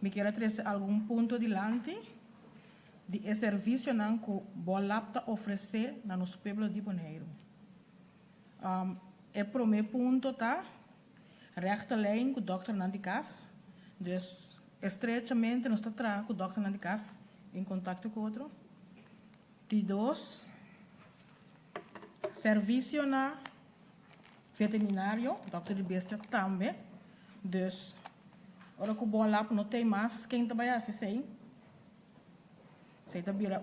me quero trazer algum ponto adiante de serviço não que o Bolap oferecer na nosso povo de Bonaire. É primeiro ponto tá rechte lijn com o Dr. Nandikas, dus estreitamente nós estamos com o Dr. Nandikas em contato com o outro. De dois, serviço na veterinário, Dr. de Besta também, dus ora que o Bolap não tem mais quem trabalha assim, se vira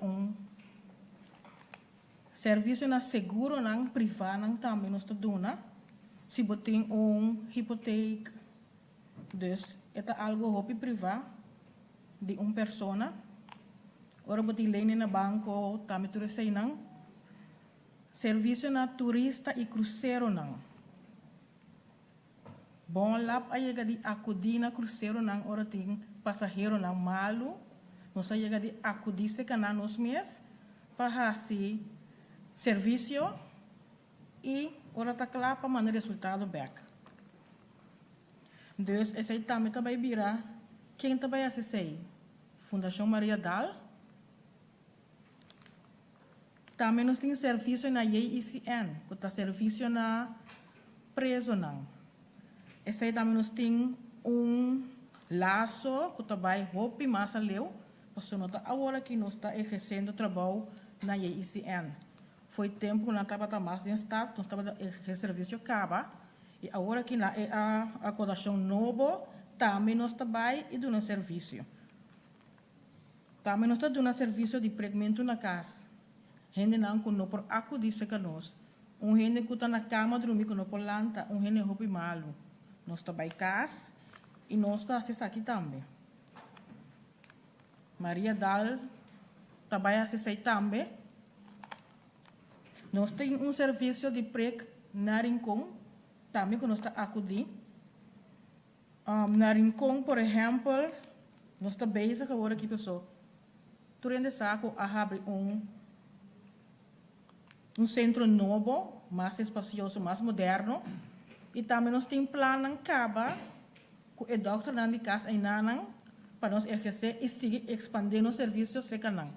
serviço na seguro não privado não também nós estamos se botem hipoteca, dus é algo hobby privado de persona, ora botem lene na banco também tudo isso não, serviço na turista e cruzeiro não, bom lá aí de acudir na cruzeiro não, ora tem passageiro não malo, nós chega de acudir se cana nos mês para assim serviço e ora tá claro para mandar resultado back. Dus esse aí também vira quem também assiste Fundação Maria Dal. Também nós temos serviço na ICN, que tá serviço na preso não. Esse aí também nós temos laço que também roupa mais a leu, porque nós tá agora que nós está exercendo trabalho na ICN. Foi tempo que nós estava mais em estado, nós estava o serviço acaba, e agora que a acomodação nova, também nós trabalhamos e dando serviço. Também nós estamos dando serviço de pregmento na casa. Gente não que não por acudir se conosco. Gente que está na cama dormir que não por lanta, gente roupa malo. Nós trabalhamos casa e nós estamos aqui também. Maria Dal trabalha assim também. Nós temos serviço de preg na Rincon, também que nós estamos acudir. Na Rincon, por exemplo, nós estamos bezig agora aqui, pessoal. Durante saco, abrir centro novo, mais espacioso, mais moderno. E também nós temos plano acaba com o Dr. Nandikas e Nanang para nós exercer e seguir expandindo os serviços se canang.